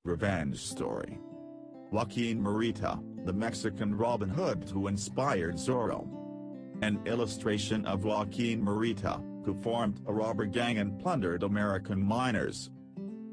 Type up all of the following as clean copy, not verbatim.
Revenge story. Joaquin Murrieta, the Mexican Robin Hood who inspired Zorro. An illustration of Joaquin Murrieta, who formed a robber gang and plundered American miners.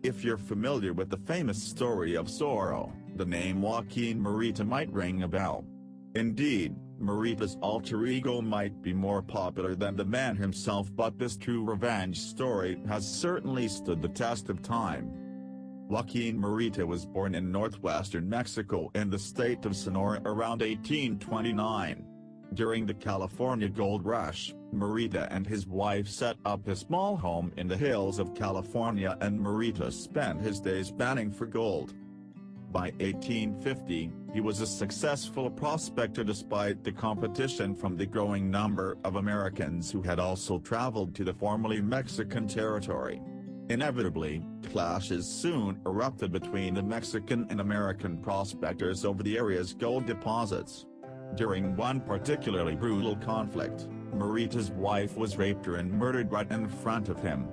If you're familiar with the famous story of Zorro, the name Joaquin Murrieta might ring a bell. Indeed, Murrieta's alter ego might be more popular than the man himself, but this true revenge story has certainly stood the test of time. Joaquin Murrieta was born in northwestern Mexico in the state of Sonora around 1829. During the California Gold Rush, Murrieta and his wife set up a small home in the hills of California, and Murrieta spent his days panning for gold. By 1850, he was a successful prospector despite the competition from the growing number of Americans who had also traveled to the formerly Mexican territory. Inevitably, clashes soon erupted between the Mexican and American prospectors over the area's gold deposits. During one particularly brutal conflict, Murrieta's wife was raped and murdered right in front of him.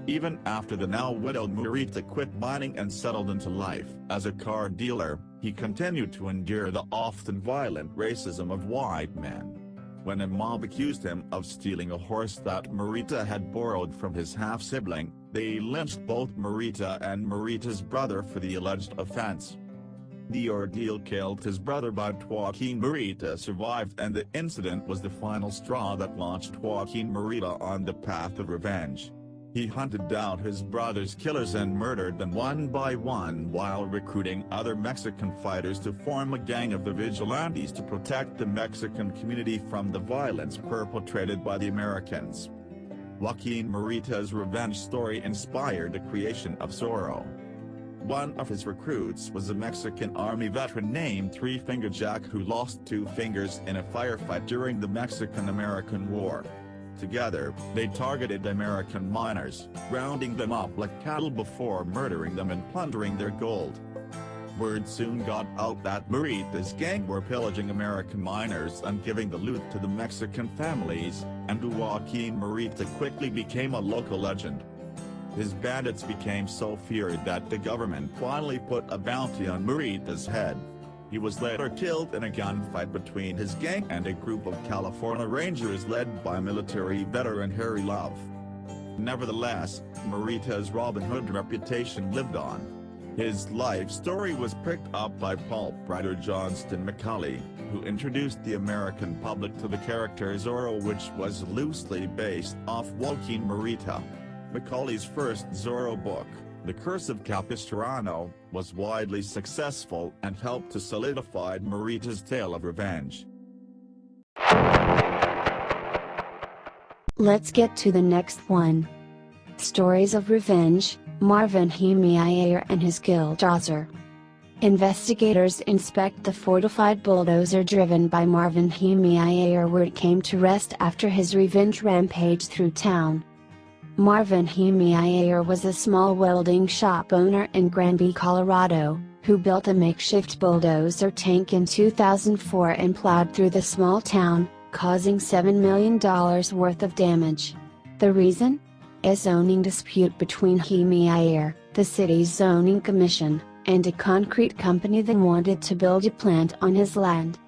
Even after the now widowed Murrieta quit mining and settled into life as a car dealer, he continued to endure the often violent racism of white men. When a mob accused him of stealing a horse that Murrieta had borrowed from his half-sibling, they lynched both Murrieta and Murrieta's brother for the alleged offense. The ordeal killed his brother, but Joaquin Murrieta survived, and the incident was the final straw that launched Joaquin Murrieta on the path of revenge. He hunted down his brother's killers and murdered them one by one while recruiting other Mexican fighters to form a gang of the vigilantes to protect the Mexican community from the violence perpetrated by the Americans. Joaquin Murrieta's revenge story inspired the creation of Zorro. One of his recruits was a Mexican Army veteran named Three Finger Jack, who lost 2 fingers in a firefight during the Mexican-American War. Together, they targeted American miners, rounding them up like cattle before murdering them and plundering their gold. Word soon got out that Murrieta's gang were pillaging American miners and giving the loot to the Mexican families, and Joaquin Murrieta quickly became a local legend. His bandits became so feared that the government finally put a bounty on Murrieta's head. He was later killed in a gunfight between his gang and a group of California Rangers led by military veteran Harry Love. Nevertheless, Murrieta's Robin Hood reputation lived on. His life story was picked up by pulp writer Johnston McCulley, who introduced the American public to the character Zorro, which was loosely based off Joaquin Murrieta. McCulley's first Zorro book, The Curse of Capistrano, was widely successful and helped to solidify Murrieta's tale of revenge. Let's get to the next one. Stories of Revenge, Marvin Heemeyer and his Killdozer. Investigators inspect the fortified bulldozer driven by Marvin Heemeyer where it came to rest after his revenge rampage through town. Marvin Heemeyer was a small welding shop owner in Granby, Colorado, who built a makeshift bulldozer tank in 2004 and plowed through the small town, causing $7 million worth of damage. The reason? A zoning dispute between Heemeyer, the city's zoning commission, and a concrete company that wanted to build a plant on his land.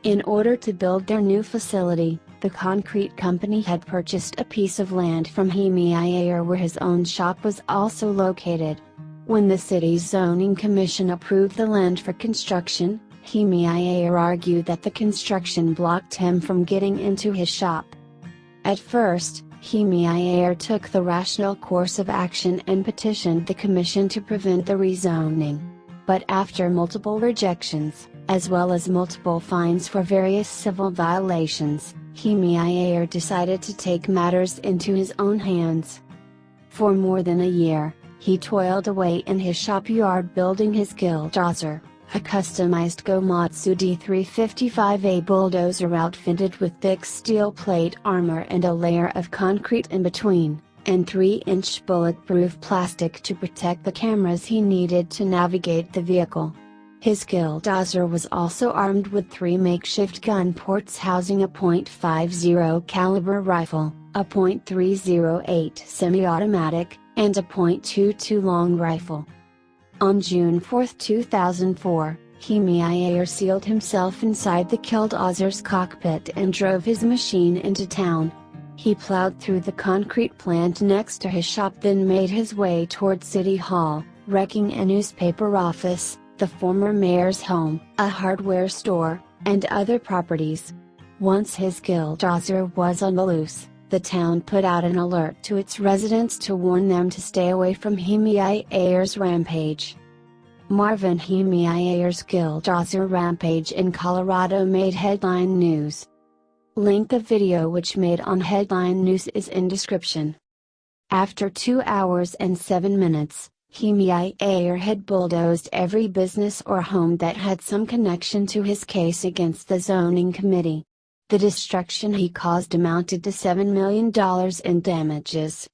In order to build their new facility, the concrete company had purchased a piece of land from Heemeyer where his own shop was also located. When the city's zoning commission approved the land for construction, Heemeyer argued that the construction blocked him from getting into his shop. At first, Heemeyer took the rational course of action and petitioned the commission to prevent the rezoning. But after multiple rejections, as well as multiple fines for various civil violations, Heemeyer decided to take matters into his own hands. For more than a year, he toiled away in his shop yard building his Killdozer, a customized Komatsu D355A bulldozer outfitted with thick steel plate armor and a layer of concrete in between, and 3-inch bulletproof plastic to protect the cameras he needed to navigate the vehicle. His Killdozer was also armed with 3 makeshift gun ports housing a .50 caliber rifle, a .308 semi-automatic, and a .22 long rifle. On June 4, 2004, Heemeyer sealed himself inside the Killdozer's cockpit and drove his machine into town. He plowed through the concrete plant next to his shop, then made his way toward City Hall, wrecking a newspaper office, the former mayor's home, a hardware store, and other properties. Once his Killdozer was on the loose, the town put out an alert to its residents to warn them to stay away from Heemeyer's rampage. Marvin Heemeyer's Killdozer rampage in Colorado made headline news. Link the video which made on headline news is in description. After 2 hours and 7 minutes, Heemeyer had bulldozed every business or home that had some connection to his case against the zoning committee. The destruction he caused amounted to $7 million in damages.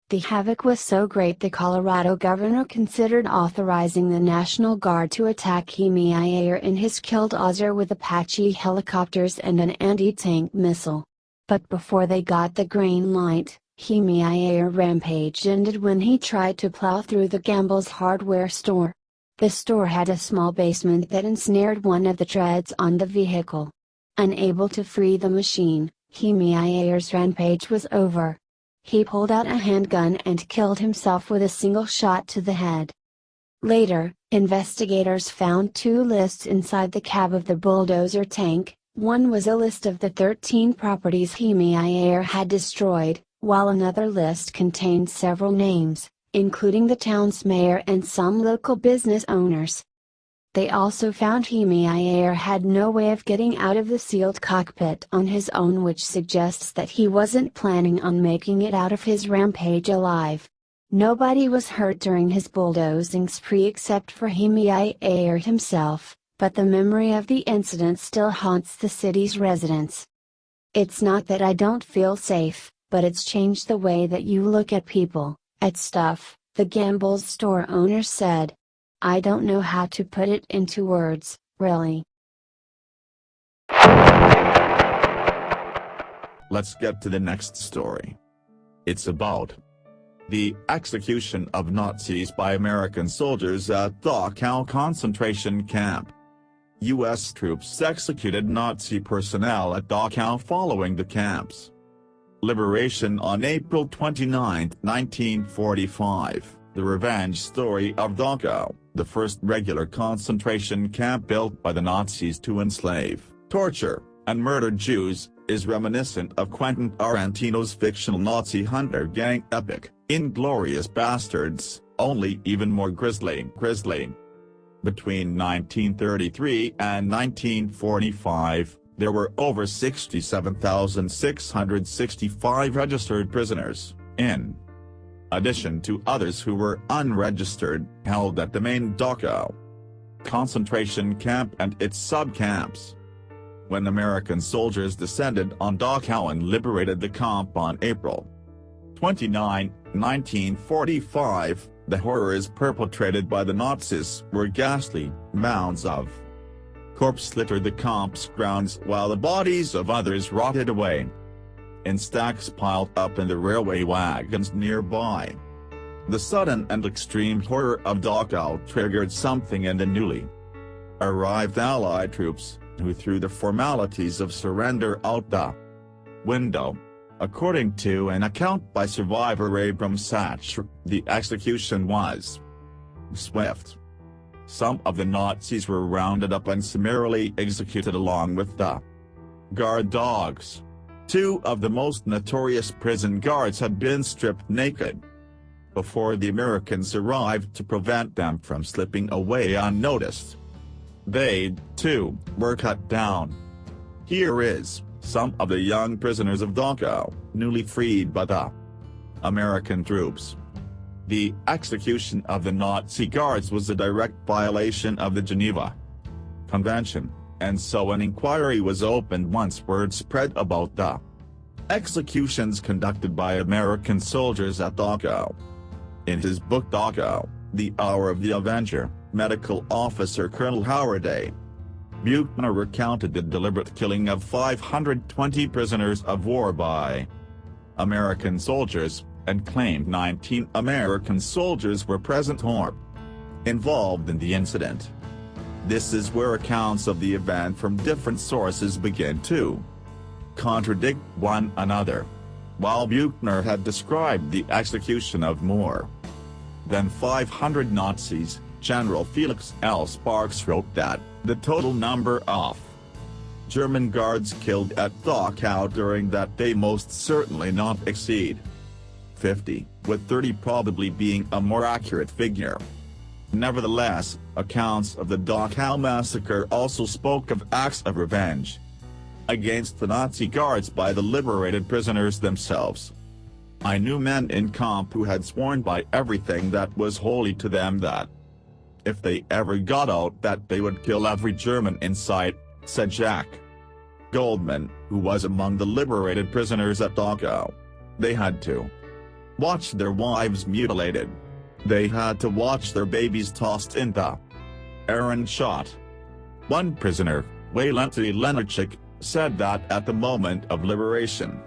The havoc was so great the Colorado governor considered authorizing the National Guard to attack Heemeyer in his Killdozer with Apache helicopters and an anti-tank missile. But before they got the green light, Heemeyer rampage ended when he tried to plow through the Gamble's hardware store. The store had a small basement that ensnared one of the treads on the vehicle. Unable to free the machine, Heemeyer's rampage was over. He pulled out a handgun and killed himself with a single shot to the head. Later, investigators found 2 lists inside the cab of the bulldozer tank. One was a list of the 13 properties Heemeyer had destroyed, while another list contained several names, including the town's mayor and some local business owners. They also found Heemeyer had no way of getting out of the sealed cockpit on his own, which suggests that he wasn't planning on making it out of his rampage alive. Nobody was hurt during his bulldozing spree except for Heemeyer himself, but the memory of the incident still haunts the city's residents. It's not that I don't feel safe, but it's changed the way that you look at people, at stuff, the Gamble's store owner said. I don't know how to put it into words, really. Let's get to the next story. It's about the execution of Nazis by American soldiers at Dachau concentration camp. U.S. troops executed Nazi personnel at Dachau following the camp's liberation on April 29, 1945. The revenge story of Dachau, the first regular concentration camp built by the Nazis to enslave, torture, and murder Jews, is reminiscent of Quentin Tarantino's fictional Nazi hunter gang epic, Inglourious Basterds, only even more grisly. Between 1933 and 1945, there were over 67,665 registered prisoners, in addition to others who were unregistered, held at the main Dachau concentration camp and its sub-camps. When American soldiers descended on Dachau and liberated the camp on April 29, 1945, the horrors perpetrated by the Nazis were ghastly. Mounds of corpses littered the camp's grounds while the bodies of others rotted away in stacks piled up in the railway wagons nearby. The sudden and extreme horror of Dachau triggered something in the newly arrived Allied troops, who threw the formalities of surrender out the window. According to an account by survivor Abram Satcher, the execution was swift. Some of the Nazis were rounded up and summarily executed along with the guard dogs. 2 of the most notorious prison guards had been stripped naked before the Americans arrived to prevent them from slipping away unnoticed. They, too, were cut down. Here is some of the young prisoners of Dachau, newly freed by the American troops. The execution of the Nazi guards was a direct violation of the Geneva Convention, and so an inquiry was opened once word spread about the executions conducted by American soldiers at Dachau. In his book Dachau, The Hour of the Avenger, medical officer Colonel Howard A. Buchner recounted the deliberate killing of 520 prisoners of war by American soldiers, and claimed 19 American soldiers were present or involved in the incident. This is where accounts of the event from different sources begin to contradict one another. While Buchner had described the execution of more than 500 Nazis, General Felix L. Sparks wrote that the total number of German guards killed at Dachau during that day most certainly not exceed 50, with 30 probably being a more accurate figure. Nevertheless, accounts of the Dachau massacre also spoke of acts of revenge against the Nazi guards by the liberated prisoners themselves. I knew men in camp who had sworn by everything that was holy to them that if they ever got out that they would kill every German in sight, said Jack Goldman, who was among the liberated prisoners at Dachau. They had to watch their wives mutilated. They had to watch their babies tossed into air and shot. One prisoner, Walenty Lenarchik, said that at the moment of liberation,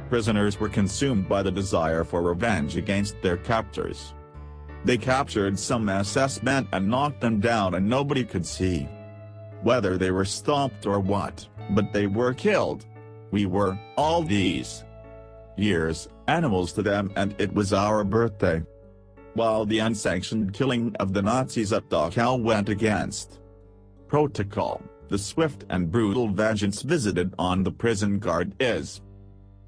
prisoners were consumed by the desire for revenge against their captors. They captured some SS men and knocked them down and nobody could see whether they were stomped or what, but they were killed. We were, all these years, animals to them and it was our birthday. While the unsanctioned killing of the Nazis at Dachau went against protocol, the swift and brutal vengeance visited on the prison guard is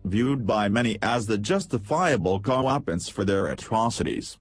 viewed by many as the justifiable comeuppance for their atrocities.